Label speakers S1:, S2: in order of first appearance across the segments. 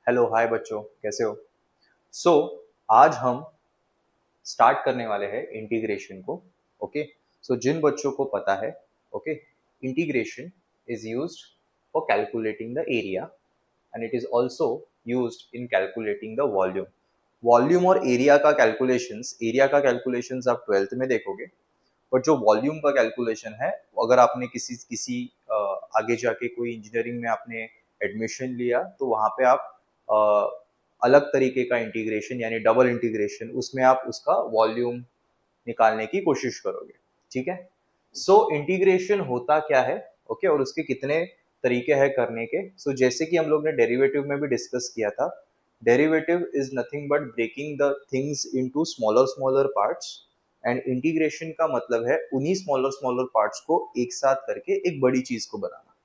S1: Hello hi बच्चों, कैसे हो? सो आज हम स्टार्ट करने वाले हैं इंटीग्रेशन को। ओके, सो जिन बच्चों को पता है, okay, integration is used for calculating the area and it is also used in calculating the volume. Volume और एरिया का कैलकुलेशंस आप ट्वेल्थ में देखोगे, बट जो वॉल्यूम का कैलकुलेशन है, अगर आपने किसी किसी आगे जाके कोई इंजीनियरिंग में आपने एडमिशन लिया तो वहाँ पे आप अलग तरीके का इंटीग्रेशन यानी डबल इंटीग्रेशन, उसमें आप उसका वॉल्यूम निकालने की कोशिश करोगे। ठीक है, सो इंटीग्रेशन होता क्या है, ओके, और उसके कितने तरीके हैं करने के। सो जैसे कि हम लोग ने डेरिवेटिव में भी डिस्कस किया था, derivative is nothing but breaking the things into smaller smaller parts, and integration का मतलब है उन्हीं स्मॉलर स्मॉलर पार्ट्स को एक साथ करके एक बड़ी चीज को बनाना।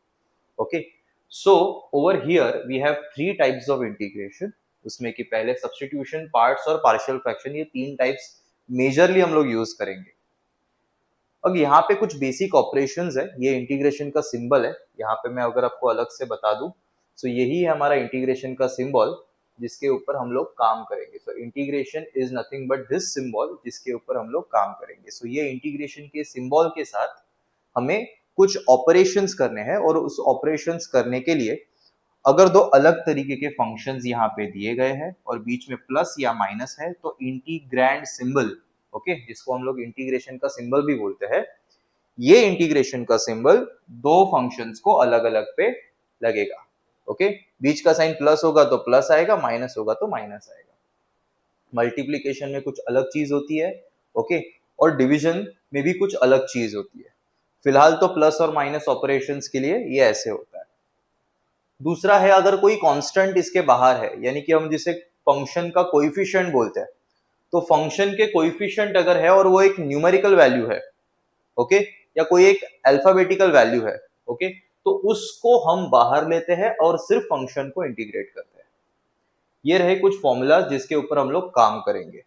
S1: Okay, so over here we have three types of integration, उसमें कि पहले सब्स्टिट्यूशन, पार्ट्स और पार्शियल फ्रैक्शन, ये तीन टाइप्स मेजरली हम लोग यूज करेंगे। अब यहाँ पे कुछ बेसिक ऑपरेशंस है, ये इंटीग्रेशन का सिंबल है, यहाँ पे मैं अगर आपको अलग से बता दूं, सो यही है हमारा इंटीग्रेशन का सिंबल जिसके ऊपर हम लोग काम करेंगे। सो integration is nothing but this symbol जिसके ऊपर हम लोग काम करेंगे। सो ये इंटीग्रेशन के सिंबल के साथ हमें कुछ ऑपरेशंस करने हैं, और उस ऑपरेशंस करने के लिए अगर दो अलग तरीके के फंक्शंस यहाँ पे दिए गए हैं और बीच में प्लस या माइनस है, तो इंटीग्रैंड सिंबल, ओके, जिसको हम लोग इंटीग्रेशन का सिंबल भी बोलते हैं, ये इंटीग्रेशन का सिंबल दो फंक्शंस को अलग अलग पे लगेगा। ओके, बीच का साइन प्लस होगा तो प्लस आएगा, माइनस होगा तो माइनस आएगा। मल्टीप्लीकेशन में कुछ अलग चीज होती है, ओके, और डिवीजन में भी कुछ अलग चीज होती है। फिलहाल तो प्लस और माइनस ऑपरेशंस के लिए ये ऐसे होता है। दूसरा है, अगर कोई कांस्टेंट इसके बाहर है, यानी कि हम जिसे फंक्शन का कोएफिशिएंट बोलते हैं, तो फंक्शन के कोएफिशिएंट अगर है और वो एक न्यूमेरिकल वैल्यू है, ओके, या कोई एक अल्फाबेटिकल वैल्यू है, ओके, तो उसको हम बाहर लेते हैं और सिर्फ फंक्शन को इंटीग्रेट करते हैं। ये रहे कुछ फॉर्मूलाज जिसके ऊपर हम लोग काम करेंगे।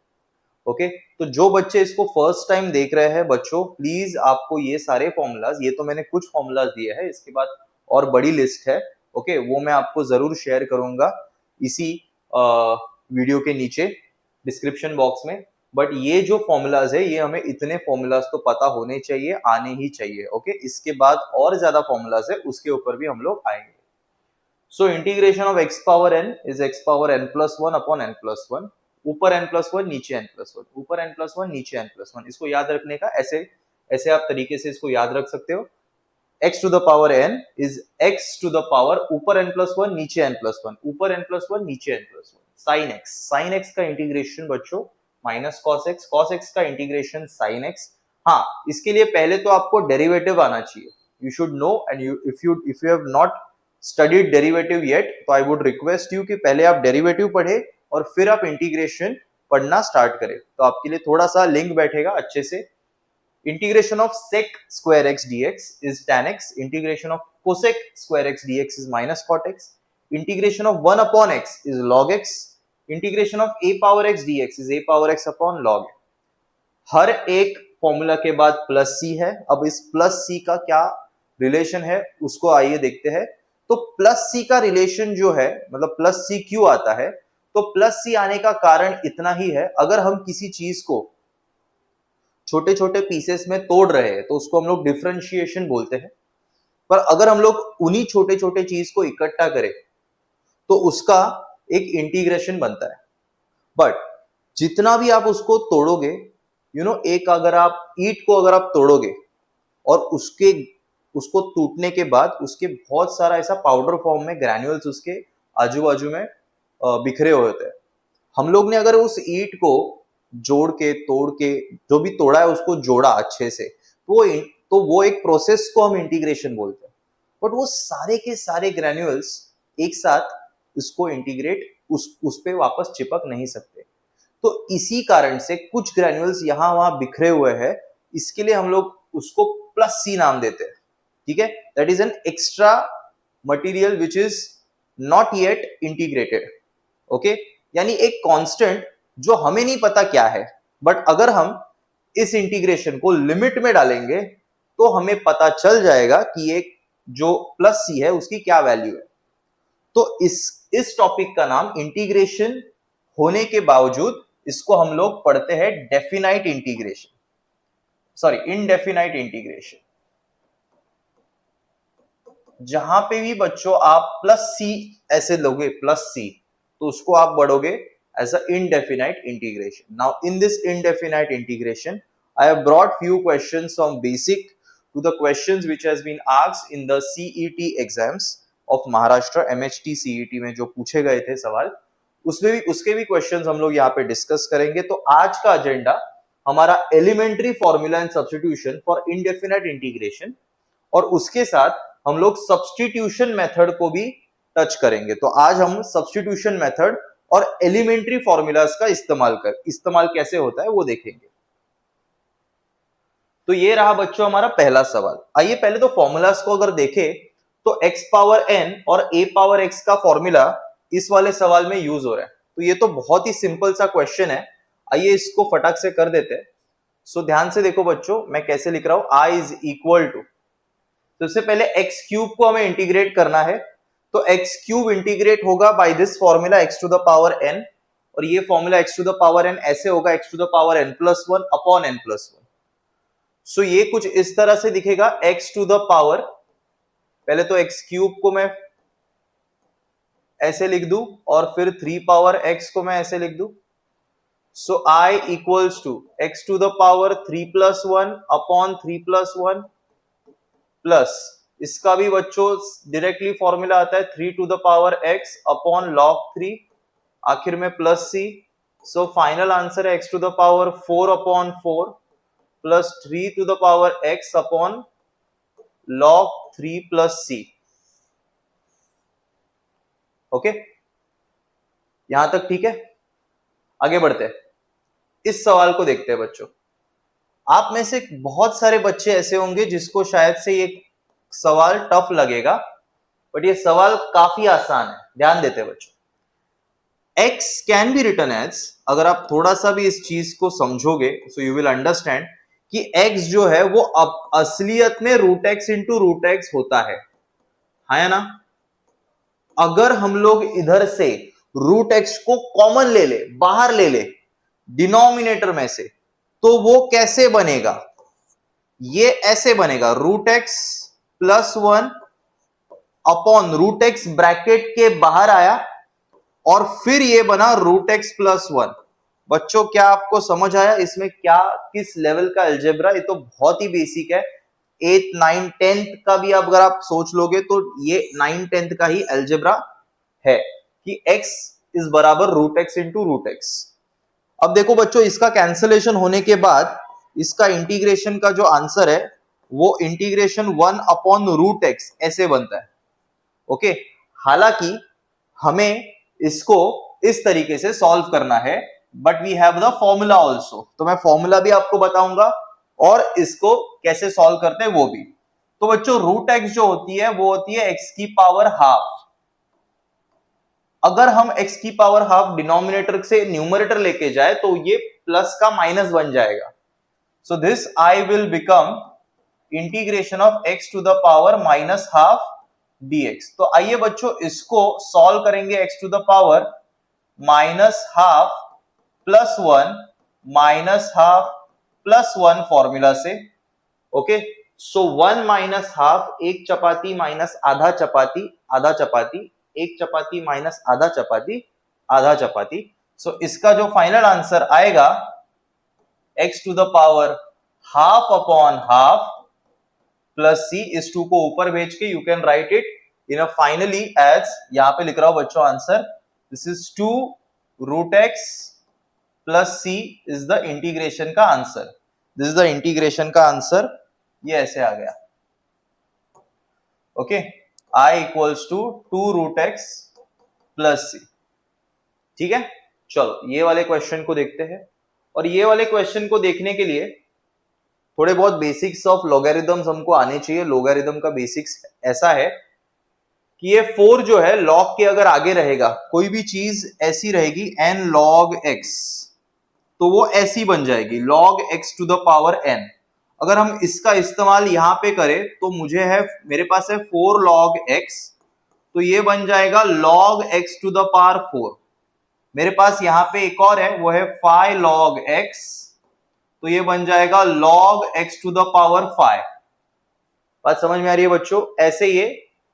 S1: ओके, तो जो बच्चे इसको फर्स्ट टाइम देख रहे हैं, बच्चों प्लीज आपको ये सारे फॉर्मूलाज, ये तो मैंने कुछ फॉर्मूलाज दिए हैं, इसके बाद और बड़ी लिस्ट है, ओके, वो मैं आपको जरूर शेयर करूंगा इसी वीडियो के नीचे डिस्क्रिप्शन बॉक्स में। बट ये जो फॉर्मूलाज है, ये हमें इतने फॉर्मूलाज तो पता होने चाहिए, आने ही चाहिए। ओके, इसके बाद और ज्यादा फॉर्मूलाज है, उसके ऊपर भी हम लोग आएंगे। सो integration of x power n is x power n plus one upon n plus one, ऊपर n प्लस वन नीचे n प्लस वन, ऊपर n प्लस वन नीचे n प्लस वन। इसको याद रखने का ऐसे ऐसे आप तरीके से इसको याद रख सकते हो। x to the power n is x to the power ऊपर n प्लस वन नीचे n प्लस वन, ऊपर n प्लस वन नीचे n plus one. Sine x का इंटीग्रेशन बच्चों माइनस कॉस x का इंटीग्रेशन साइन x। हाँ, इसके लिए पहले तो आपको डेरिवेटिव आना चाहिए, you should know, and if you have not studied derivative yet, तो आई वुड रिक्वेस्ट यू कि पहले आप डेरिवेटिव पढ़े और फिर आप इंटीग्रेशन पढ़ना स्टार्ट करें, तो आपके लिए थोड़ा सा लिंक बैठेगा अच्छे से। Integration of sec square x dx is tan x, integration of cosec square x dx is minus cot x, integration of 1 upon x is log x, integration of a power x dx is a power x upon log। हर एक formula के बाद plus सी है। अब इस plus सी का क्या relation है उसको आइए देखते हैं। तो प्लस सी का रिलेशन जो है, मतलब प्लस सी क्यों आता है, तो प्लस सी आने का कारण इतना ही है, अगर हम किसी चीज को छोटे छोटे पीसेस में तोड़ रहे हैं तो उसको हम लोग डिफरेंशिएशन बोलते हैं, पर अगर हम लोग उन्हीं छोटे छोटे चीज को इकट्ठा करें तो उसका एक इंटीग्रेशन बनता है। बट जितना भी आप उसको तोड़ोगे, एक अगर आप ईंट को अगर आप तोड़ोगे और उसको टूटने के बाद उसके बहुत सारा ऐसा पाउडर फॉर्म में ग्रैन्युअल्स उसके आजू बाजू में बिखरे हुए होते हैं। हम लोग ने अगर उस ईंट को जोड़ के तोड़ के जो भी तोड़ा है उसको जोड़ा अच्छे से, तो वो एक प्रोसेस को हम इंटीग्रेशन बोलते हैं। बट वो सारे के सारे ग्रैन्युअल्स एक साथ उसको इंटीग्रेट उस पे वापस चिपक नहीं सकते, तो इसी कारण से कुछ ग्रैन्युअल्स यहां वहां बिखरे हुए हैं, इसके लिए हम लोग उसको प्लस सी नाम देते हैं। ठीक है, that is an extra material which is not yet integrated. Okay, यानी एक कांस्टेंट जो हमें नहीं पता क्या है, बट अगर हम इस इंटीग्रेशन को लिमिट में डालेंगे तो हमें पता चल जाएगा कि एक जो प्लस सी है उसकी क्या वैल्यू है। तो इस टॉपिक का नाम इंटीग्रेशन होने के बावजूद इसको हम लोग पढ़ते हैं definite integration, sorry indefinite integration. जहां पे भी बच्चों आप प्लस सी ऐसे लोगे, प्लस सी, तो उसको आप बढ़ोगे as a indefinite integration. Now in this indefinite integration I have brought few questions from basic to the questions which has been asked in the CET exams of Maharashtra, MHT CET में जो पूछे गए थे सवाल, उसमें भी उसके भी क्वेश्चंस हम लोग यहाँ पे डिस्कस करेंगे। तो आज का एजेंडा हमारा elementary formula and substitution for indefinite integration, और उसके साथ हम लोग सब्स्टिट्यूशन मेथड को भी टच करेंगे। तो आज हम सब्स्टिट्यूशन मेथड और एलिमेंट्री फॉर्मूलाज का इस्तेमाल कैसे होता है वो देखेंगे। तो ये रहा बच्चों हमारा पहला सवाल। आइए पहले तो फॉर्मूलाज को अगर देखें तो x पावर n और a पावर x का फॉर्मूला इस वाले सवाल में यूज हो रहा है। तो ये तो बहुत ही सिंपल सा क्वेश्चन है, आइए इसको फटाक से कर देते हैं। सो ध्यान से देखो बच्चों, मैं कैसे लिख रहा हूं, i इज इक्वल टू, सबसे पहले x क्यूब को हमें इंटीग्रेट करना है, तो x क्यूब इंटीग्रेट होगा by this formula x to the power n, और ये formula x to the power n ऐसे होगा x to the power n plus 1 upon n plus 1। So ये कुछ इस तरह से दिखेगा x टू द पावर, पहले तो x क्यूब को मैं ऐसे लिख दूं और फिर 3 पावर x को मैं ऐसे लिख दूं। So i equals to x to the power 3 plus 1 upon 3 plus 1 plus इसका भी बच्चों डायरेक्टली फॉर्मूला आता है 3 to the power x upon log 3, आखिर में plus c। So final answer है x to the power 4 upon 4 plus 3 to the power x upon log 3 plus c। Okay, यहां तक ठीक है? आगे बढ़ते हैं, इस सवाल को देखते हैं बच्चों। आप में से बहुत सारे बच्चे ऐसे होंगे जिसको शायद से ये सवाल टफ लगेगा, बट ये सवाल काफी आसान है। ध्यान देते हैं बच्चों। x can be written as, अगर आप थोड़ा सा भी इस चीज को समझोगे सो यू विल अंडरस्टैंड कि x जो है वो अब असलियत में root x into root x होता है ना। अगर हम लोग इधर से रूट एक्स को कॉमन ले ले, बाहर ले ले डिनोमिनेटर में से, तो वो कैसे बनेगा, ये ऐसे बनेगा root x plus 1 upon root x bracket के बाहर आया और फिर ये बना रूट एक्स प्लस 1। बच्चों क्या आपको समझ आया इसमें क्या किस लेवल का अलजेब्रा? ये तो बहुत ही बेसिक है, 8th 9th 10th का भी अगर आप सोच लोगे तो ये 9th 10th का ही अलजेब्रा है कि x इज बराबर root x into root x. अब देखो बच्चों, इसका कैंसलेशन होने के बाद इसका इंटीग्रेशन का जो आंसर है वो इंटीग्रेशन 1 अपॉन रूट एक्स ऐसे बनता है। ओके, हालांकि हमें इसको इस तरीके से सॉल्व करना है, but we have the formula also, तो मैं फॉर्मूला भी आपको बताऊंगा और इसको कैसे सॉल्व करते हैं वो भी। तो बच्चों रूट एक्स जो होती है वो होती है x की पावर हाफ। अगर हम x की पावर हाफ डिनोमिनेटर से न्यूमरेटर लेके जाए तो ये प्लस का माइनस बन जाएगा। So this I will become integration of x to the power minus half dx। तो आइए बच्चों इसको सॉल्व करेंगे x to the power minus half plus 1 minus half plus 1 formula से। ओके, सो 1 माइनस हाफ, एक चपाती माइनस आधा चपाती, आधा चपाती, एक चपाती माइनस आधा चपाती, आधा चपाती। सो इसका जो फाइनल आंसर आएगा x to the power half upon half plus c, इस 2 को ऊपर भेज के you can write it in a finally edge, यहां पे लिख रहा हूं बच्चों answer, this is 2 root x plus c is the integration का answer. This is the integration का आंसर, ये ऐसे आ गया। Okay, i equals to 2 root x plus c। ठीक है, चलो ये वाले क्वेश्चन को देखते हैं। और ये वाले क्वेश्चन को देखने के लिए थोड़े बहुत बेसिक्स ऑफ लॉगरिथम्स हमको आने चाहिए। लॉगरिथम का बेसिक्स ऐसा है कि ये 4 जो है लॉग के अगर आगे रहेगा, कोई भी चीज ऐसी रहेगी n log x, तो वो ऐसी बन जाएगी log x to the power n। अगर हम इसका इस्तेमाल यहां पे करें तो मुझे है, मेरे पास है 4 log x तो ये बन जाएगा log x to the power 4। मेरे पास यहां पे एक और है, वो है 5 log x, तो ये बन जाएगा log x to the power 5। बात समझ में आ रही है बच्चों? ऐसे ये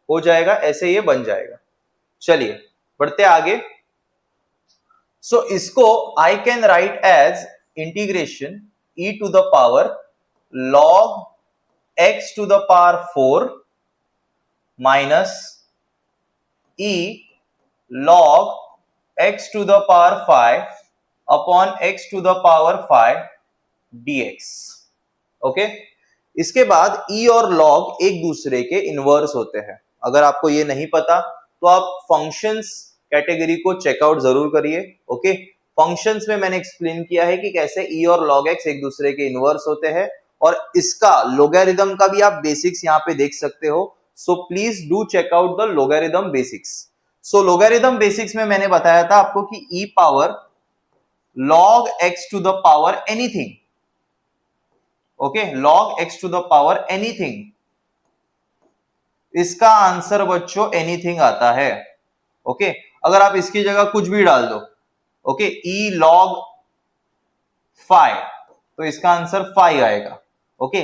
S1: हो जाएगा, ऐसे ये बन जाएगा। चलिए बढ़ते आगे। सो इसको I can write as integration e to the power log x to the power 4 minus e log x to the power 5 upon x to the power 5 dx। Okay, इसके बाद e और log एक दूसरे के inverse होते हैं। अगर आपको ये नहीं पता तो आप फंक्शंस कैटेगरी को चेकआउट जरूर करिए। ओके, फंक्शंस में मैंने एक्सप्लेन किया है कि कैसे e और log x एक दूसरे के इनवर्स होते हैं, और इसका लोगैरिथम का भी आप बेसिक्स यहाँ पे देख सकते हो। So please do check out the logarithm basics. So logarithm basics में मैंने बताया था आपको कि e पावर log x to the power anything, okay, log x to the power anything, इसका आंसर बच्चों एनीथिंग आता है। ओके, अगर आप इसकी जगह कुछ भी डाल दो, ओके, e log 5, तो इसका आंसर 5 आएगा। Okay,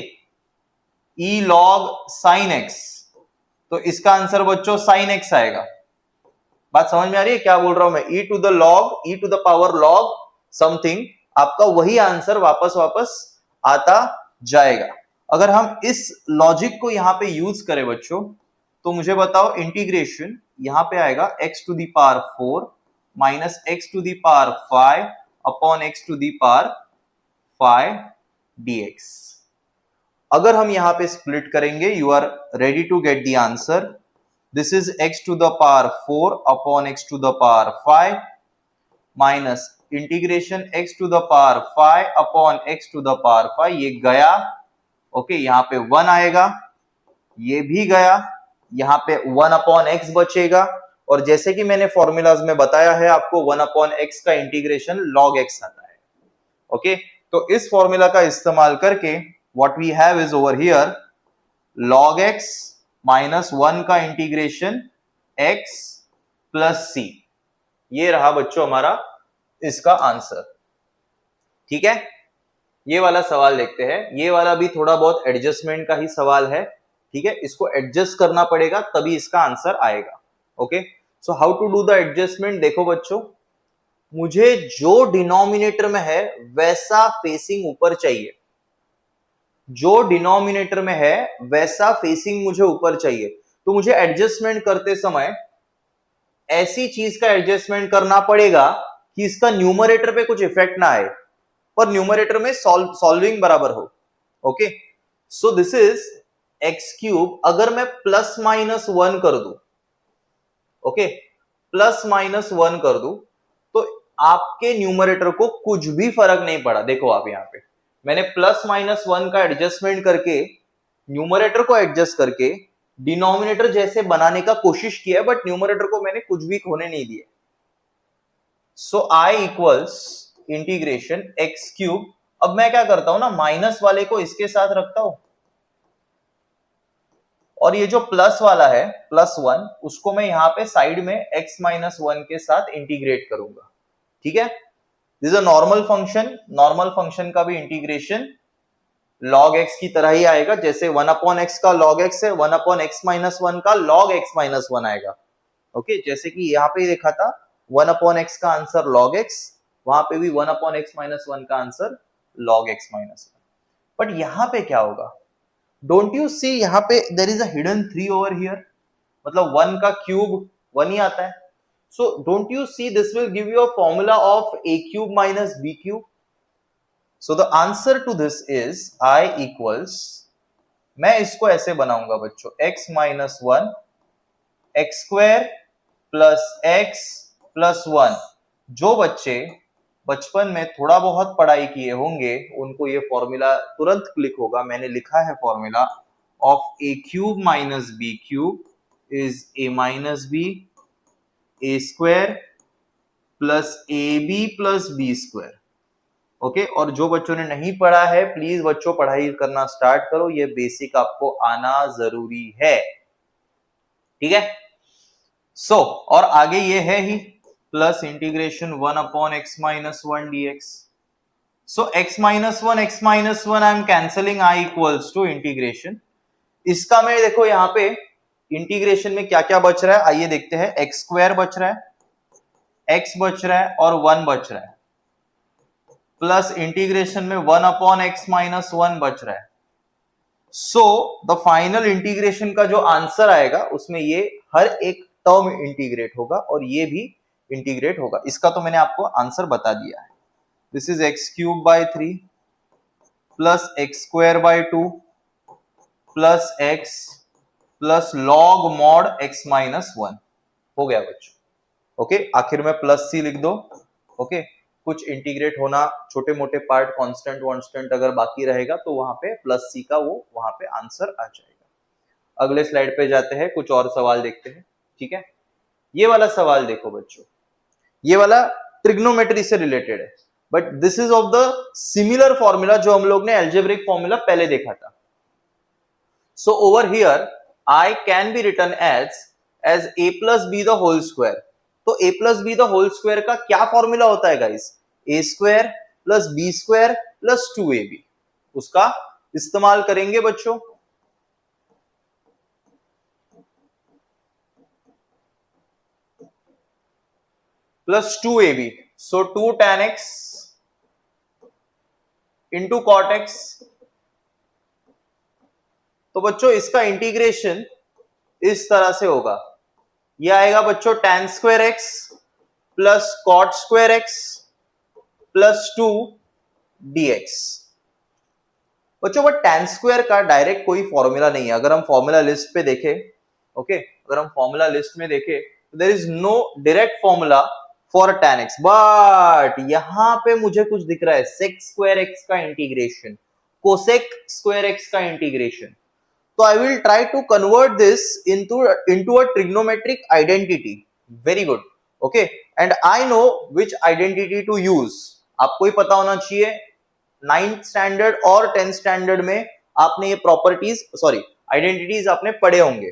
S1: e log sin x, तो इसका आंसर बच्चों sin x आएगा। बात समझ में आ रही है क्या बोल रहा हूं मैं? e to the log, e to the power log something, आपका वही आंसर वापस वापस आता जाएगा। अगर हम इस लॉजिक को यहां पे यूज करें बच्चों, तो मुझे बताओ इंटीग्रेशन यहां पे आएगा x to the power 4 minus x to the power 5 upon x to the power 5 dx। अगर हम यहां पे स्प्लिट करेंगे, you are ready to get the answer. This is x to the power 4 upon x to the power 5 minus integration x to the power 5 upon x to the power 5, ये गया। Okay, यहाँ पे 1 आएगा, ये भी गया, यहाँ पे 1 अपॉन x बचेगा, और जैसे कि मैंने फॉर्मूलाज में बताया है आपको 1 अपॉन x का इंटीग्रेशन log x आता है। ओके, तो इस फॉर्मूला का इस्तेमाल करके what we have is over here log x minus 1 का इंटीग्रेशन x प्लस c, ये रहा बच्चों हमारा इसका आंसर। ठीक है, ये वाला सवाल देखते हैं। ये वाला भी थोड़ा बहुत एडजस्टमेंट का ही सवाल है। ठीक है, इसको एडजस्ट करना पड़ेगा तभी इसका आंसर आएगा। Okay, so how to do the adjustment? देखो बच्चों, मुझे जो डिनोमिनेटर में है वैसा फेसिंग ऊपर चाहिए, जो डिनोमिनेटर में है वैसा फेसिंग मुझे ऊपर चाहिए। तो मुझे एडजस्टमेंट करते समय ऐसी चीज का एडजस्टमेंट करना पड़ेगा कि इसका न्यूमरेटर पे कुछ इफेक्ट ना आए, पर न्यूमरेटर में सॉल्विंग बराबर हो। Okay, so this is x cube. अगर मैं प्लस माइनस 1 कर दूं, ओके, प्लस माइनस 1 कर दूं, तो आपके न्यूमरेटर को कुछ भी फर्क नहीं पड़ा। देखो आप यहां पे मैंने प्लस माइनस 1 का एडजस्टमेंट करके, न्यूमरेटर को एडजस्ट करके डिनोमिनेटर जैसे बनाने का कोशिश किया है, बट न्यूमरेटर को मैंने कुछ भी होने नहीं दिया। सो आई इक्वल्स इंटीग्रेशन एक्स क्यूब। अब मैं क्या करता हूं ना, माइनस वाले को इसके साथ रखता हूं, और ये जो प्लस वाला है प्लस 1, उसको मैं यहां पे साइड में x माइनस 1 के साथ इंटीग्रेट करूंगा। ठीक है, this is a normal function. Normal function का भी इंटीग्रेशन log x की तरह ही आएगा, जैसे 1 अपॉन x का log x है, 1 अपॉन x माइनस 1 का log x माइनस 1 आएगा। ओके, जैसे कि यहाँ पे देखा था 1 अपॉन x का आंसर log x, वहां पे भी 1 अपॉन x माइनस 1 का answer log x minus 1। But यहाँ पे क्या होगा? डोंट यू सी यहाँ पे there is a hidden 3 over here, मतलब 1 का क्यूब 1 ही आता है। So don't you see this will give you a formula of a cube minus b cube. So the answer to this is I equals, मैं इसको ऐसे बनाऊंगा बच्चों, x minus 1 x square plus x plus 1। जो बच्चे बचपन में थोड़ा बहुत पढ़ाई किए होंगे उनको ये फॉर्मूला तुरंत क्लिक होगा। मैंने लिखा है formula of a cube minus b cube is a minus b a square plus ab plus b square. Okay, और जो बच्चों ने नहीं पढ़ा है प्लीज बच्चों पढ़ाई करना स्टार्ट करो, ये बेसिक आपको आना जरूरी है। ठीक है, सो और आगे ये है ही plus integration 1/x-1 dx. So x minus 1 I am cancelling I equals to integration. इसका मैं देखो यहाँ पे इंटीग्रेशन में क्या क्या बच रहा है आइए देखते हैं. एक्स स्क्वायर बच रहा है, x बच रहा है और 1 बच रहा है, प्लस इंटीग्रेशन में 1/x-1 बच रहा है. सो द फाइनल इंटीग्रेशन का जो आंसर आएगा उसमें ये हर एक टर्म इंटीग्रेट होगा और ये भी इंटीग्रेट होगा. इसका तो मैंने आपको आंसर बता दिया है. This is x³/3 plus x²/2 plus x plus log mod x-1 हो गया बच्चों. ओके, आखिर में प्लस c लिख दो. ओके, कुछ इंटीग्रेट होना, छोटे मोटे पार्ट कांस्टेंट वांस्टेंट अगर बाकी रहेगा तो वहां पे प्लस सी का वो वहां पे आंसर आ जाएगा. अगले स्लाइड पे जाते हैं, कुछ और सवाल देखते हैं. ठीक है, ये वाला सवाल देखो बच्चों, ये वाला ट्रिग्नोमेट्री से रिलेटेड है, but this is of the similar formula जो हम लोग ने एल्जेब्रिक फॉर्मूला पहले देखा था. So over here I can be written as a plus b the whole square. तो a plus b the whole square का क्या फॉर्मूला होता है guys? a square plus b square plus 2ab. उसका इस्तेमाल करेंगे बच्चों. Plus 2ab, so 2 tan x into cot x. तो बच्चों इसका इंटीग्रेशन इस तरह से होगा. ये आएगा बच्चों tan square x plus cot square x plus 2 dx. बच्चों बट tan स्क्वायर का डायरेक्ट कोई फॉर्मूला नहीं है. अगर हम फॉर्मूला लिस्ट पे देखें, ओके, अगर हम फॉर्मूला लिस्ट में देखें तो there is no direct formula for tan x. बट यहां पे मुझे कुछ दिख रहा है, sec स्क्वायर x का इंटीग्रेशन, cosec स्क्वायर x का integration. So I will try to convert this into a trigonometric identity. Very good. Okay. And I know which identity to use. आपको ही पता होना चाहिए. 9th स्टैंडर्ड और 10th standard में आपने ये प्रॉपर्टीज आइडेंटिटीज आपने पढ़े होंगे.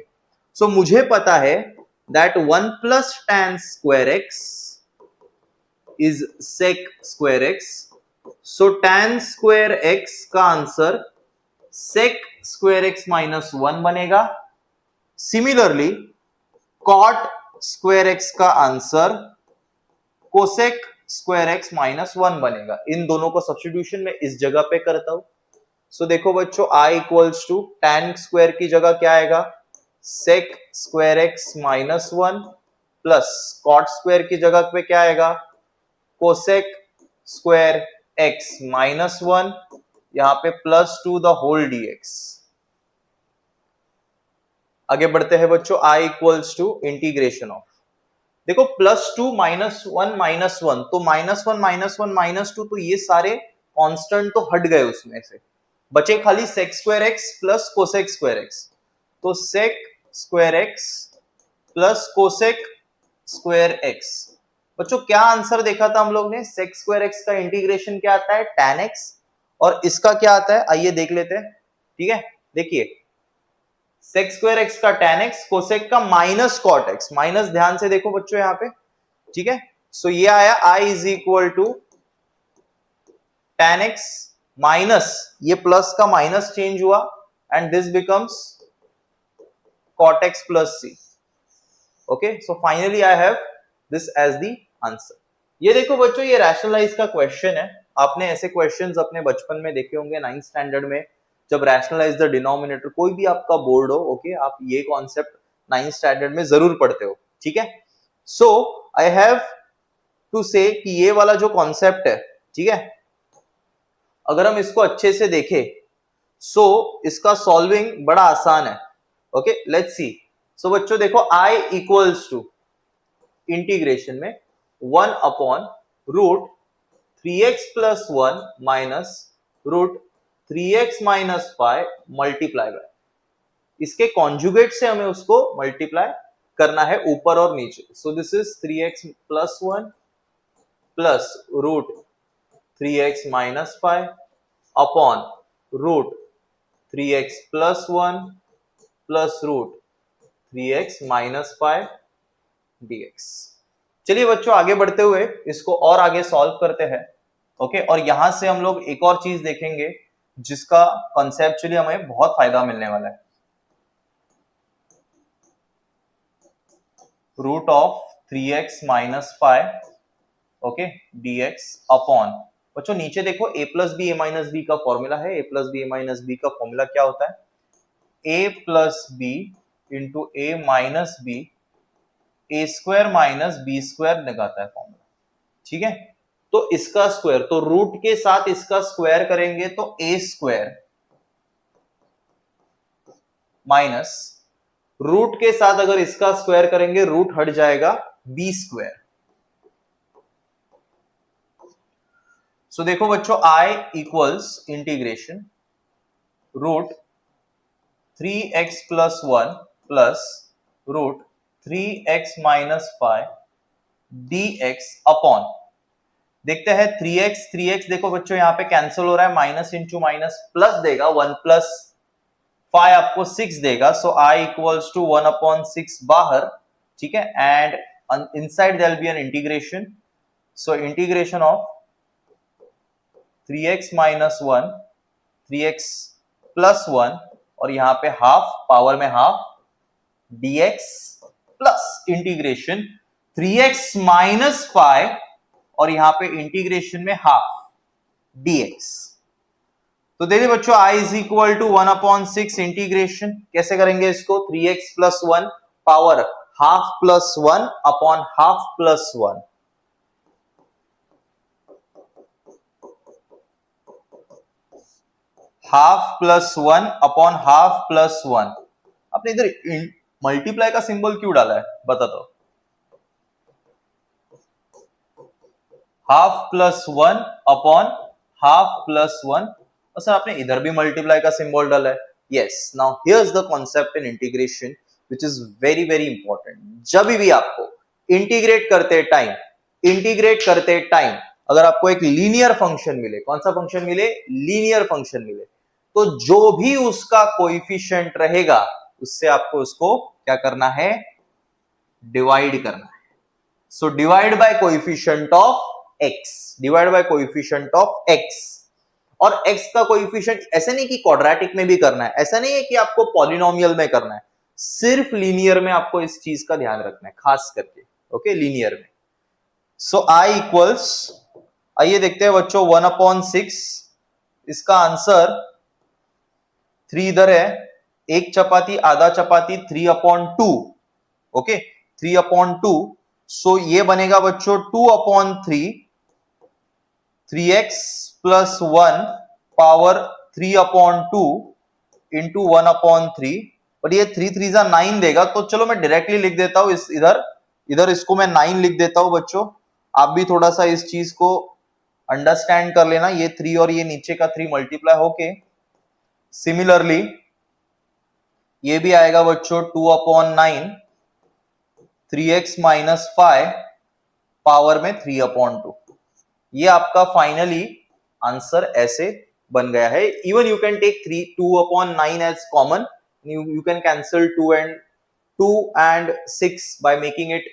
S1: सो मुझे पता है that 1 plus tan square x is sec square x. So tan square x का answer sec square x minus 1 बनेगा. सिमिलरली cot स्क्वायर x का answer cosec square x minus 1 बनेगा. इन दोनों को सब्स्टिट्यूशन में इस जगह पे करता हूं. सो देखो बच्चों, I equals to tan square की जगह क्या आएगा, sec square x minus 1 plus cot square की जगह पे क्या आएगा, cosec स्क्वायर x माइनस 1, यहां पे प्लस 2 द होल dx. आगे बढ़ते हैं बच्चों. I equals to integration of, देखो +2 -1 तो -1 तो ये सारे कांस्टेंट तो हट गए, उसमें से बचे खाली sec square x plus cosec square x. तो sec square x plus cosec square x. बच्चों क्या आंसर देखा था हम लोग ने? sec स्क्वायर x का इंटीग्रेशन क्या आता है, tan x, और इसका क्या आता है आइए देख लेते हैं. ठीक है, देखिए sec स्क्वायर x का tan x, cosec का माइनस cot x. माइनस ध्यान से देखो बच्चों यहाँ पे. ठीक है, सो ये आया I is equal to tan x minus, ये प्लस का माइनस चेंज हुआ and this becomes cot x plus c. Okay, so finally I have this as the answer. ये देखो बच्चों, ये रैशनलाइज का क्वेश्चन है. आपने ऐसे क्वेश्चंस अपने बचपन में देखे होंगे 9th स्टैंडर्ड में, जब रैशनलाइज द डिनोमिनेटर, कोई भी आपका बोर्ड हो, ओके, आप ये कॉन्सेप्ट 9th स्टैंडर्ड में जरूर पढ़ते हो. ठीक है, सो आई हैव टू से कि ये वाला जो कॉन्सेप्ट है, ठीक है, अगर हम इसको अच्छे से देखें सो इसका सॉल्विंग बड़ा आसान है. Okay, let's see. सो बच्चों देखो, I इक्वल्स टू इंटीग्रेशन में 1 upon root 3x plus 1 minus root 3x minus 5 multiply by, इसके कॉन्जुगेट से हमें उसको मल्टीप्लाई करना है ऊपर और नीचे. So this is 3x plus 1 plus root 3x minus 5 upon root 3x plus 1 plus root 3x minus 5 dx। चलिए बच्चों आगे बढ़ते हुए इसको और आगे सॉल्व करते हैं। ओके, और यहां से हम लोग एक और चीज देखेंगे जिसका कॉन्सेप्चुअली हमें बहुत फायदा मिलने वाला है। Root of 3x minus 5 okay dx upon, बच्चों नीचे देखो a plus b a minus b का फॉर्मूला है। a plus b a minus b का फॉर्मूला क्या होता है? a plus b into a minus b, a square minus b square लगाता है फॉर्मूला। ठीक है, तो इसका स्क्वायर, तो रूट के साथ इसका स्क्वायर करेंगे तो ए स्क्वायर माइनस रूट के साथ अगर इसका स्क्वायर करेंगे रूट हट जाएगा बी स्क्वायर। सो देखो बच्चों I equals integration root 3x plus 1 plus root 3x minus 5 dx upon, देखते हैं 3x देखो बच्चों यहां पे कैंसिल हो रहा है, माइनस इंटू माइनस प्लस देगा 1 प्लस 5 आपको 6 देगा। So i equals to 1 upon 6 बाहर। ठीक है, and inside there will be an integration. So integration of 3x minus 1 3x plus 1 और यहां पे हाफ, पावर में half dx plus integration 3x minus 5 और यहां पे इंटीग्रेशन में हाफ dx। तो देखिए बच्चों i is equal to 1 upon 6 integration, कैसे करेंगे इसको? 3x plus 1 power half plus 1 upon half plus 1, half plus 1 upon half plus 1। आपने इधर मल्टीप्लाई का सिंबल क्यों डाला है बता दो? Half plus 1 upon half plus 1, और सर आपने इधर भी मल्टीप्लाई का सिंबल डाला है। Yes, now here's the concept in integration which is very very important. जब भी आपको इंटीग्रेट करते टाइम अगर आपको एक लीनियर फंक्शन मिले, कौन सा फंक्शन मिले? लीनियर फंक्शन मिले, तो जो भी उसका कोएफिशिएंट रहेगा उससे आपको उसको क्या करना है? डिवाइड करना है। So divide by coefficient of x, divide by coefficient of x। और x का कोएफिशिएंट ऐसे नहीं कि क्वाड्रेटिक में भी करना है, ऐसा नहीं है कि आपको पॉलिनोमियल में करना है, सिर्फ लीनियर में आपको इस चीज का ध्यान रखना है खास करके। ओके, लीनियर में। सो i इक्वल्स, आइए देखते हैं बच्चों 1 अपॉन 6, इसका आंसर 3 इधर है, एक चपाती आधा चपाती 3 अपॉन 2। ओके, 3 अपॉन 2, सो ये बनेगा बच्चों 2 upon 3, 3x plus 1 power 3 upon 2 into 1 upon 3, और ये 3 3 जा 9 देगा। तो चलो मैं डायरेक्टली लिख देता हूं इस इधर इसको मैं 9 लिख देता हूं बच्चों, आप भी थोड़ा सा इस चीज को अंडरस्टैंड कर लेना। ये 3 और ये नीचे का 3 मल्टीप्लाई होके सिमिलरली ये भी आएगा बच्चों 2 अपॉन 9 3x माइनस 5 पावर में 3 अपॉन 2। ये आपका फाइनली आंसर ऐसे बन गया है। Even you can take 2 upon 9 as common, you can cancel 2 and 6 by making it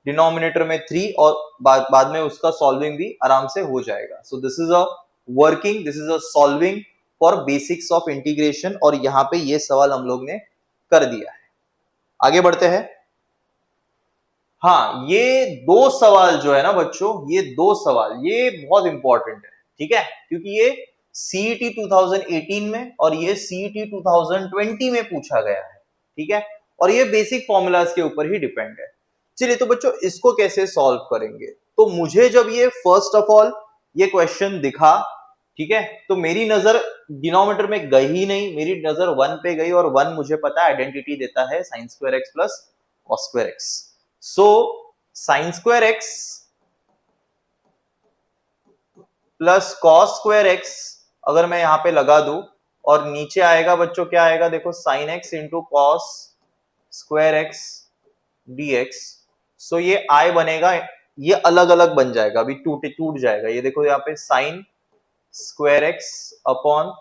S1: denominator में 3 और बाद में उसका सॉल्विंग भी आराम से हो जाएगा। So this is a working, this is a solving for basics of integration, और यहां पे ये सवाल हम लोग ने कर दिया है। आगे बढ़ते हैं। हाँ, ये दो सवाल जो है ना बच्चों, ये दो सवाल ये बहुत इंपॉर्टेंट है। ठीक है, क्योंकि ये सीईटी 2018 में और ये सीईटी 2020 में पूछा गया है। ठीक है, और ये बेसिक फॉर्मूलाज के ऊपर ही डिपेंड है। चलिए तो बच्चों इसको कैसे सॉल्व करेंगे? तो मुझे जब ये फर्स्ट ऑफ ऑल ये क्वेश्चन दिखा, ठीक है, तो मेरी नजर डिनोमिनेटर में गई ही नहीं, मेरी नजर 1 पे गई, और 1 मुझे पता है आइडेंटिटी देता है sin square x plus cos square x। सो sin square x plus cos square x अगर मैं यहां पे लगा दूं, और नीचे आएगा बच्चों क्या आएगा? देखो sin x into cos square x dx। सो ये i बनेगा, ये अलग अलग बन जाएगा, अभी टूट जाएगा। ये देखो यहाँ पे sin square x upon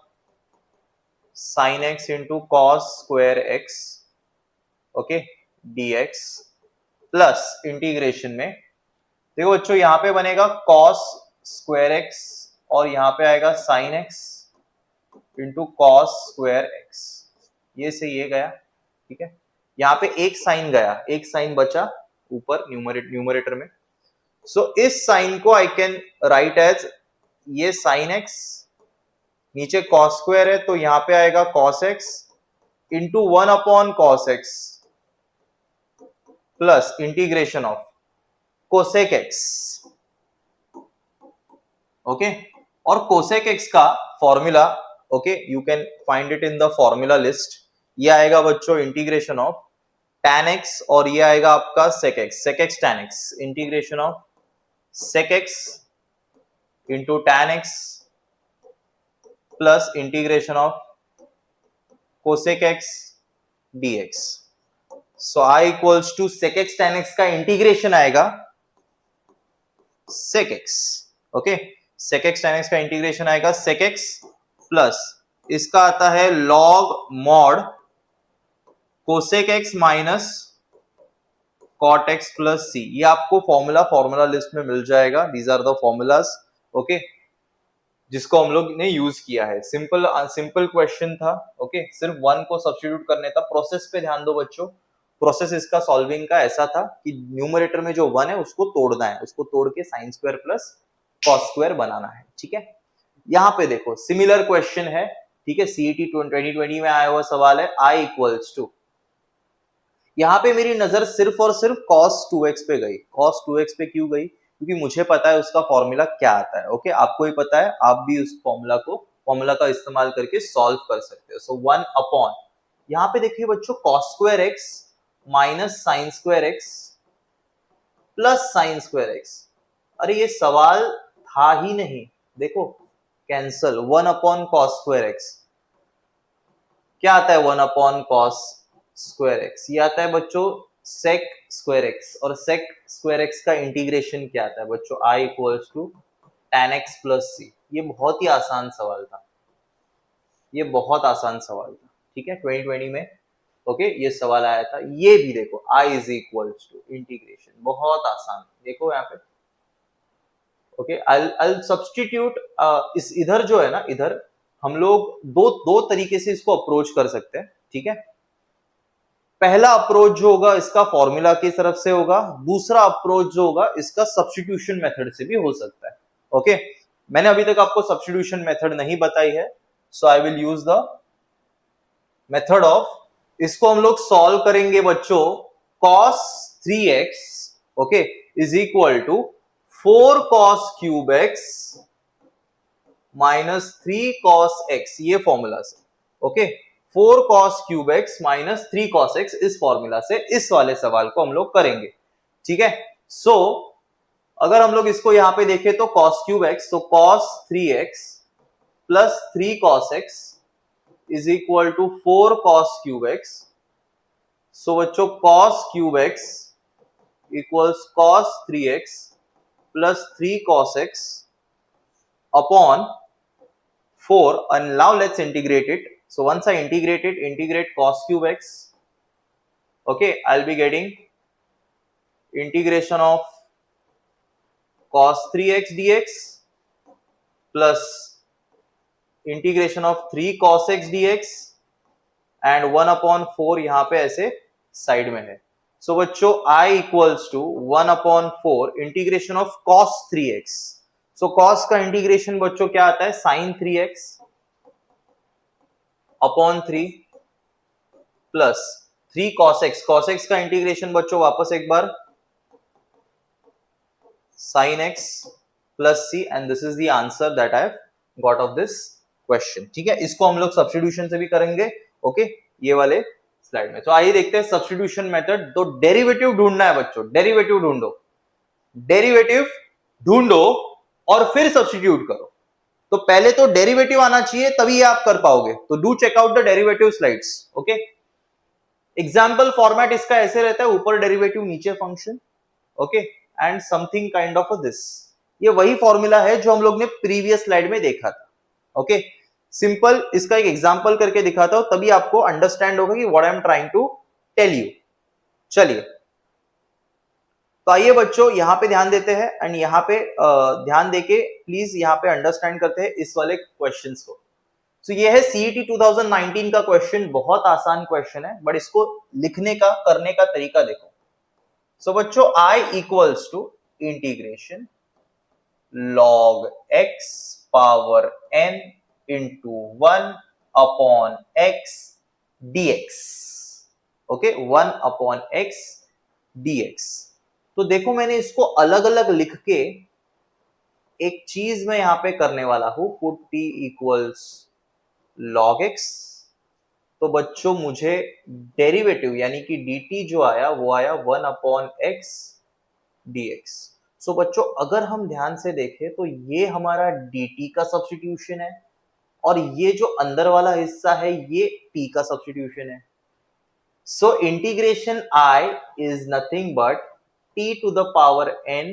S1: sin x into cos square x, okay dx। Plus integration में देखो बच्चों यहां पे बनेगा cos स्क्वायर एक्स और यहां पे आएगा sin x into cos square x, ये से ये गया, ठीक है। यहाँ पे एक साइन गया, एक साइन बचा ऊपर न्यूमरेटर में। सो इस साइन को आई कैन राइट एज ये sin x, नीचे cos स्क्वायर है तो यहां पे आएगा cos x into 1 cos x plus integration of cosec x, okay. और कोसेक एक्स का formula, okay, you can find it in the formula list. ये आएगा बच्चों इंटीग्रेशन ऑफ tan x और ये आएगा आपका sec x tan x, integration of sec x into tan x plus integration of cosec x dx। So I equals to sec x tan x का integration आएगा sec x, okay. sec x tan x का integration आएगा sec x plus इसका आता है log mod cosec x minus cot x plus c। ये आपको formula list में मिल जाएगा। These are the formulas, okay, जिसको हम लोग ने यूज किया है। सिंपल क्वेश्चन था, ओके। सिर्फ 1 को सब्स्टिट्यूट करने था। प्रोसेस पे ध्यान दो बच्चों। प्रोसेस इसका सॉल्विंग का ऐसा था कि न्यूमरेटर में जो 1 है उसको तोड़ना है, उसको तोड़ के sin square plus cos square बनाना है, ठीक है। यहाँ पे देखो सिमिलर क्वेश्चन है, ठीक है। CET 2020 में आया हुआ सवाल है। I इक्वल्स टू, यहाँ पे मेरी नजर सिर्फ और सिर्फ cos 2x पे गई। cos 2x पे क्यों गई? क्योंकि मुझे पता है उसका फॉर्मूला क्या आता है, ओके। आपको ही पता है, आप भी उस फॉर्मूला का इस्तेमाल करके सॉल्व कर सकते हो। सो 1 अपॉन, यहाँ पे देखिए बच्चों, cos square x minus sine square x plus sine square x. अरे ये सवाल था ही नहीं, देखो cancel. 1 upon cos square x क्या आता है? 1 अपॉन cos स्क्वायर एक्स, ये आता है बच्चों sec स्क्वायर एक्स। और sec स्क्वायर एक्स का इंटीग्रेशन क्या आता है बच्चों? I equals to tan x plus c। ये बहुत ही आसान सवाल था, ये बहुत आसान सवाल था, ठीक है। 2020 में, ओके, ये सवाल आया था। ये भी देखो I is equals to integration, बहुत आसान। देखो यहाँ पे, ओके, I'll सब्स्टिट्यूट इस इधर जो है ना, इधर हम लोग दो तरीके से इसको अप्रोच कर सकते हैं, ठीक है। पहला अप्रोच जो होगा इसका फॉर्मूला की तरफ से होगा, दूसरा अप्रोच जो होगा इसका सब्स्टिट्यूशन मेथड से भी हो सकता है, ओके। मैंने अभी तक आपको सब्स्टिट्यूशन मेथड नहीं बताई है, so I will use the method of, इसको हम लोग सॉल्व करेंगे बच्चों। cos 3x, okay, is equal to 4 cos cube x minus 3 cos x, ये फॉर्मूला से, okay. 4 cos cube x minus 3 cos x, इस फॉर्मूला से इस वाले सवाल को हम लोग करेंगे, ठीक है। सो अगर हम लोग इसको यहां पे देखें तो cos क्यूब x, तो cos 3x plus 3 cos x is equal to 4 cos cube x। So बच्चों cos cube x equals cos 3x plus 3 cos x upon 4, and now let's integrate it. So once I integrate cos cube x, okay, I'll be getting integration of cos 3x dx plus integration of 3 cos x dx and 1 upon 4 यहाँ पे ऐसे side में है। So बच्चों I equals to 1 upon 4 integration of cos 3x। So cos का integration बच्चों क्या आता है? sin 3x upon 3 plus 3 cos x। cos x का इंटीग्रेशन बच्चों वापस एक बार sin x plus c, and this is the answer that I have got off this question, ठीक है। इसको हम लोग सब्स्टिट्यूशन से भी करेंगे, ओके, ये वाले स्लाइड में। तो आइए देखते हैं सब्स्टिट्यूशन मेथड। तो डेरिवेटिव ढूंढना है बच्चों, डेरिवेटिव ढूंढो और फिर सब्स्टिट्यूट करो। तो पहले तो डेरिवेटिव आना चाहिए, तभी ये आप कर पाओगे। तो do check out the derivative slides, okay. Example format इसका ऐसे रहता है, ऊपर डेरिवेटिव नीचे function, okay, and something kind of this. ये वही फॉर्मूला है जो हम लोग ने प्रीवियस स्लाइड में देखा था, ओके। सिंपल इसका एक एग्जाम्पल करके दिखाता हूं, तभी आपको अंडरस्टैंड होगा कि what I am trying to tell you. चलिए तो आइए बच्चों यहाँ पे ध्यान देते हैं एंड यहाँ पे ध्यान देके प्लीज यहाँ पे अंडरस्टैंड करते हैं इस वाले क्वेश्चंस को। तो ये है सीईटी 2019 का क्वेश्चन, बहुत आसान क्वेश्चन है बट इसको लिखने का करने का तरीका देखो। सो बच्चों I equals to integration log x power n into 1 upon x dx। Okay, 1 upon x dx। तो देखो मैंने इसको अलग अलग लिख के एक चीज मैं यहां पे करने वाला हूं, put t equals log x। तो बच्चों मुझे डेरिवेटिव यानी कि dt जो आया वो आया 1 अपॉन x dx। सो बच्चों अगर हम ध्यान से देखें तो ये हमारा dt का सब्स्टिट्यूशन है और ये जो अंदर वाला हिस्सा है ये t का सब्स्टिट्यूशन है। So integration I is nothing but t to the power n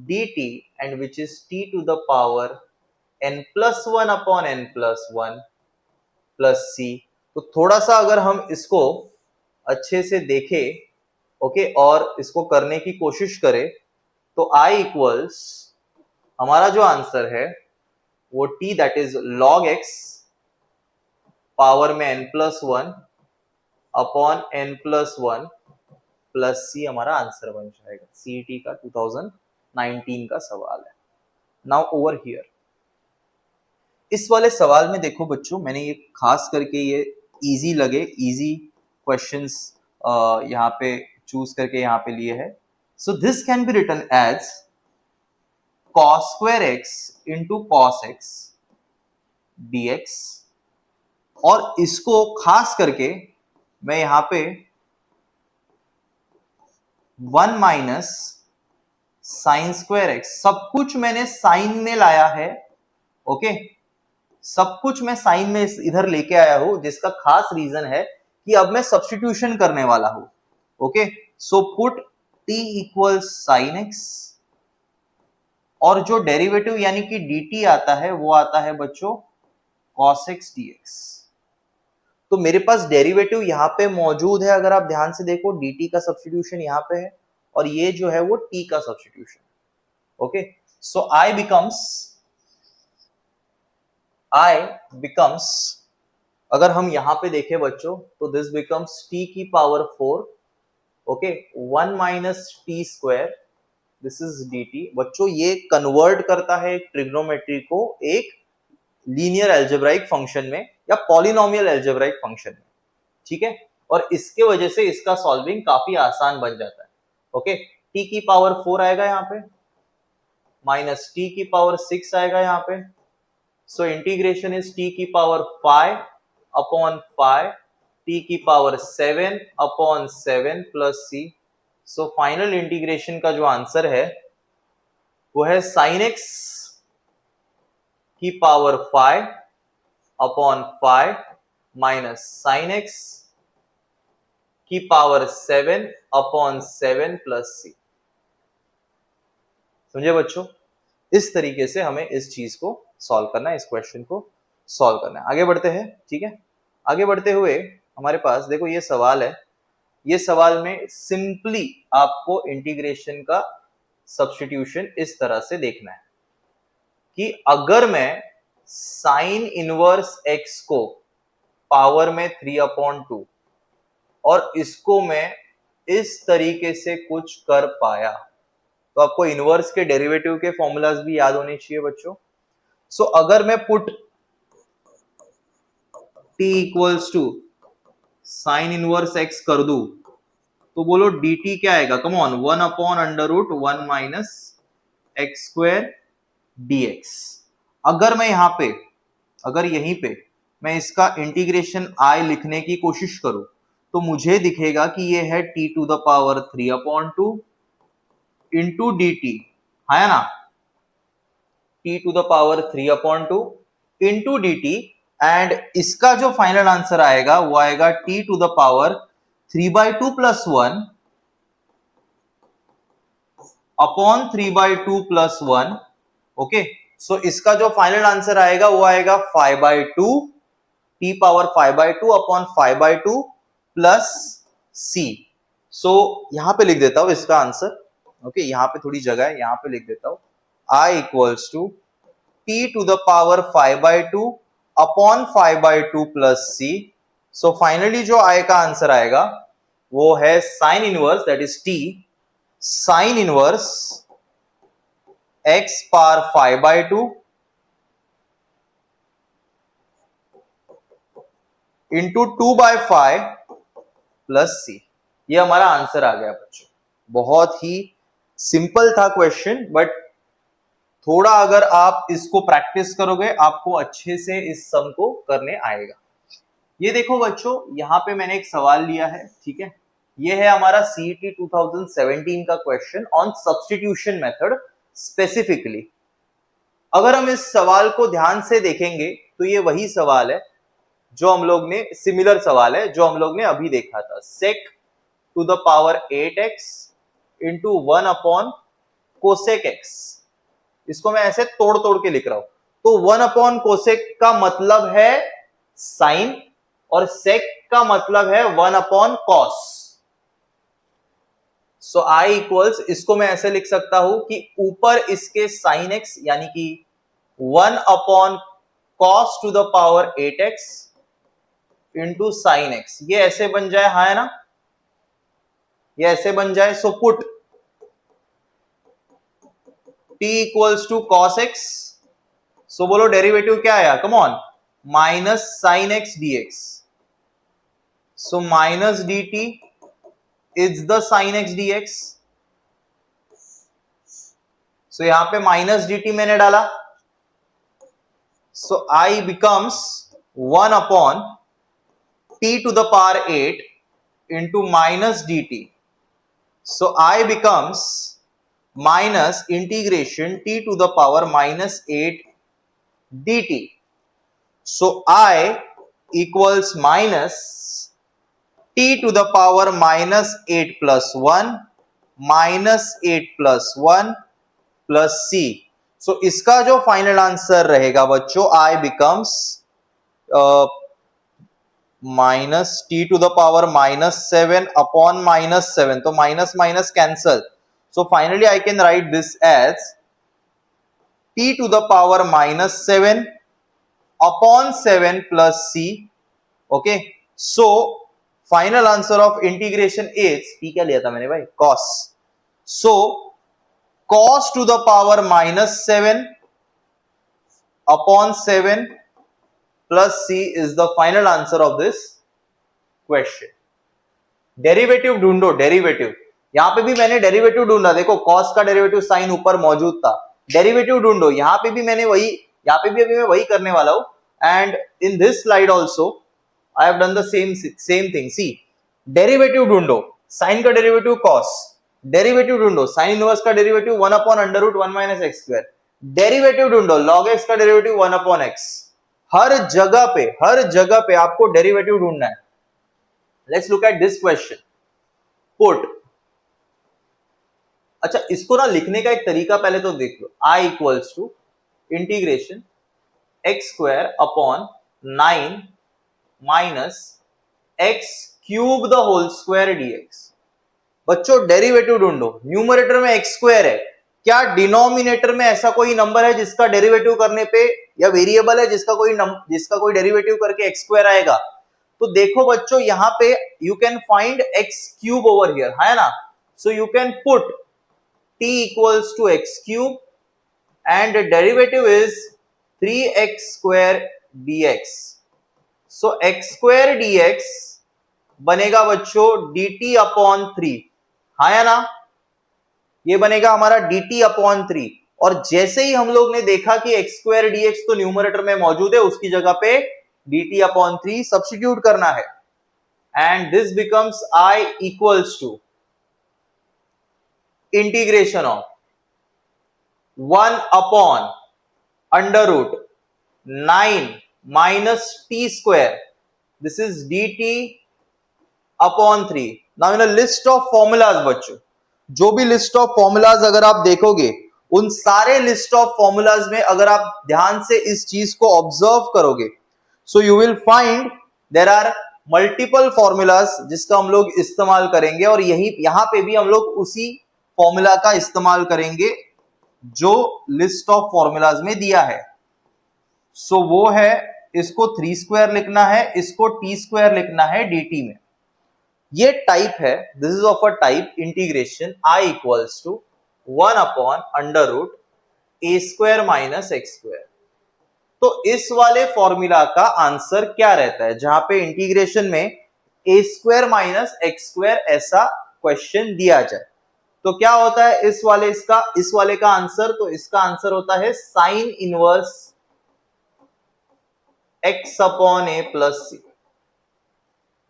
S1: dt and which is t to the power n plus 1 upon n plus 1 plus c। तो थोड़ा सा अगर हम इसको अच्छे से देखें ओके और इसको करने की कोशिश करें तो I इक्वल्स हमारा जो आंसर है वो t that is log x power में n plus 1 upon n plus 1 plus C हमारा आंसर बन जाएगा। सीईटी का 2019 का सवाल है। नाउ ओवर हियर इस वाले सवाल में देखो बच्चों, मैंने ये खास करके ये इजी लगे इजी क्वेश्चंस यहाँ पे चूज करके यहाँ पे लिए है। So this can be written as cos square x into cos x dx और इसको खास करके मैं यहाँ पे 1 माइनस साइन स्क्वायर एक्स, सब कुछ मैंने साइन में लाया है। ओके, सब कुछ मैं साइन में इधर लेके आया हूं जिसका खास रीजन है कि अब मैं सब्स्टिट्यूशन करने वाला हूं। ओके, सो put t equals sine x और जो डेरिवेटिव यानी कि dt आता है वो आता है बच्चों cos x dx। तो मेरे पास डेरिवेटिव यहाँ पे मौजूद है, अगर आप ध्यान से देखो dt का सब्स्टिट्यूशन यहाँ पे है और ये जो है वो t का substitution. Okay, so I becomes अगर हम यहां पे देखें बच्चों तो दिस बिकम्स t की power 4 okay 1 minus t square, this is dt। बच्चों ये कन्वर्ट करता है ट्रिग्नोमेट्री को एक लीनियर एल्जेब्राइक फंक्शन में या पॉलिनोमियल एल्जेब्राइक फंक्शन में, ठीक है, और इसके वजह से इसका सॉल्विंग काफी आसान बन जाता है। ओके, t की पावर 4 आएगा यहाँ पे माइनस t की पावर 6 आएगा यहाँ पे। सो इंटीग्रेशन इज t की पावर 5 अपॉन 5 t की power 7 upon 7 plus c। So final integration का जो आंसर है वो है साइन x की power 5 upon 5 minus sine x की पावर 7 अपॉन 7 प्लस c। समझे बच्चों, इस तरीके से हमें इस चीज को सॉल्व करना है, इस क्वेश्चन को सॉल्व करना है। आगे बढ़ते हैं, ठीक है। आगे बढ़ते हुए हमारे पास देखो ये सवाल है, ये सवाल में सिंपली आपको इंटीग्रेशन का सब्स्टिट्यूशन इस तरह से देखना है कि अगर मैं साइन इनवर्स x को पावर में 3/2 और इसको मैं इस तरीके से कुछ कर पाया तो आपको इनवर्स के डेरिवेटिव के फॉर्मूलाज भी याद होने चाहिए बच्चों। सो अगर मैं put t equals to sine inverse x कर दूं तो बोलो dt क्या आएगा, come on 1 upon under root 1 minus x square dx। अगर मैं यहां पे अगर यहीं पे मैं इसका इंटीग्रेशन I लिखने की कोशिश करूं तो मुझे दिखेगा कि ये है t to the power 3/2 into dt, है ना, t to the power 3/2 into dt and इसका जो फाइनल आंसर आएगा वो आएगा t to the power 3/2 plus 1 upon 3/2 plus 1। Okay, so इसका जो फाइनल आंसर आएगा वो आएगा 5/2 t power 5/2 upon 5/2 plus c। So यहां पे लिख देता हूं इसका आंसर ओके, यहाँ पे थोड़ी जगह है, यहाँ पे लिख देता हूं I equals to t to the power 5/2 upon 5/2 plus c। So finally जो I का आंसर आएगा वो है sine inverse, that is t sine inverse x power 5/2 into 2/5 plus c। ये हमारा आंसर आ गया बच्चों। बहुत ही सिंपल था क्वेश्चन, बट थोड़ा अगर आप इसको प्रैक्टिस करोगे आपको अच्छे से इस सम को करने आएगा। ये देखो बच्चों, यहाँ पे मैंने एक सवाल लिया है, ठीक है। ये है हमारा CET 2017 का question on substitution method specifically. अगर हम इस सवाल को ध्यान से देखेंगे तो ये वही सवाल है जो हम लोग ने, सिमिलर सवाल है जो हम लोग ने अभी देखा था, sec to the power 8x into 1 upon cosec x। इसको मैं ऐसे तोड़ तोड़ के लिख रहा हूं। तो 1 अपॉन कोसेक का मतलब है साइन और सेक का मतलब है 1 upon cos. So I equals, इसको मैं ऐसे लिख सकता हूं कि ऊपर इसके साइन x यानी कि 1 upon cos two the power 8x into sine x, ये ऐसे बन जाए, हाँ है ना, ये ऐसे बन जाए। So put t equals to cos x। So बोलो डेरिवेटिव क्या आया, come on, minus sine x dx। So minus dt is the sine x dx। So यहां पे माइनस dt मैंने डाला। So I becomes 1 upon t to the power 8 into minus dt। So I becomes minus integration t to the power minus 8 dt। So I equals minus t to the power minus 8 plus 1 minus 8 plus 1 plus c। So इसका जो final answer रहेगा बच्चों, I becomes minus t to the power minus 7 upon minus 7, तो minus minus cancel. So finally I can write this as t to the power minus 7 upon 7 plus c। Okay, so final answer of integration is, t क्या लिया था मैंने भाई, cos। So cos to the power minus 7 upon 7 plus c is the final answer of this question. Derivative ढूंढो, derivative, यहां पे भी मैंने डेरिवेटिव ढूंढा, देखो cos का डेरिवेटिव साइन ऊपर मौजूद था। डेरिवेटिव ढूंढो, यहां पे भी मैंने वही, यहां पे भी अभी मैं वही करने वाला हूं। And in this slide also I have done the same thing. See, derivative ढूंढो, साइन का डेरिवेटिव cos, डेरिवेटिव ढूंढो साइन इनवर्स का derivative 1 upon under root 1 minus x square, derivative ढूंढो log x का डेरिवेटिव 1 अपॉन x। हर जगह पे आपको डेरिवेटिव ढूंढना है। Let's look at this question. Put, अच्छा इसको ना लिखने का एक तरीका पहले तो देख लो। I equals to integration x square upon 9 minus x cube the whole square dx। बच्चों डेरिवेटिव ढूंढो, न्यूमरेटर में एक्स स्क्वायर है, क्या डिनोमिनेटर में ऐसा कोई नंबर है जिसका डेरिवेटिव करने पे, या वेरिएबल है जिसका कोई डेरिवेटिव करके एक्स स्क्वायर आएगा? तो देखो बच्चों यहां पे you can find x cube over here, है ना। So you can put t equals to x cube and derivative is 3x square dx। सो x स्क्वायर dx बनेगा बच्चों dt अपॉन 3, हाँ या ना, ये बनेगा हमारा dt अपॉन 3। और जैसे ही हम लोग ने देखा कि एक्स स्क्वायर dx तो न्यूमरेटर में मौजूद है, उसकी जगह पे dt अपॉन 3 सब्स्टिट्यूट करना है। And this becomes I equals to integration of 1 upon under root 9 minus t square, this is dt upon 3। Now in a list of formulas बच्चों, जो भी लिस्ट ऑफ फॉर्मूलाज अगर आप देखोगे, उन सारे लिस्ट ऑफ फॉर्मूलाज में अगर आप ध्यान से इस चीज को ऑब्जर्व करोगे, so you will find there are multiple formulas जिसका हम लोग इस्तेमाल करेंगे। और यही यहां पे भी हम लोग उसी फॉर्मूला का इस्तेमाल करेंगे जो लिस्ट ऑफ फॉर्मूलाज में दिया है। सो वो है, इसको 3 स्क्वायर लिखना है, इसको t स्क्वायर लिखना है dt में। ये टाइप है, this is of a type integration I equals to 1 upon under root a square minus x square. तो इस वाले फॉर्मूला का आंसर क्या रहता है, जहां पे इंटीग्रेशन में a square minus x square ऐसा क्वेश्चन दिया जाए, तो क्या होता है इस वाले का आंसर? तो इसका आंसर होता है sine inverse x upon a plus c,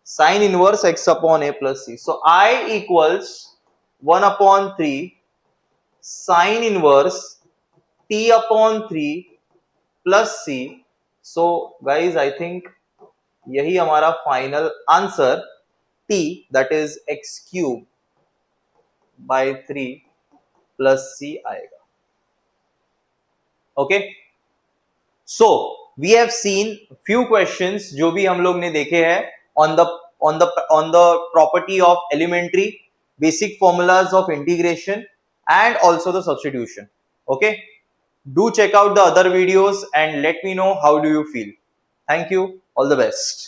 S1: sine inverse x upon a plus c. So I equals 1 upon 3 sine inverse t upon 3 plus c. So guys I think यही हमारा final answer t that is x cube by 3 plus c आएगा। Okay, so we have seen few questions जो भी हम लोग ने देखे हैं on the property of elementary, basic formulas of integration and also the substitution. Okay, do check out the other videos and let me know how do you feel. Thank you, all the best.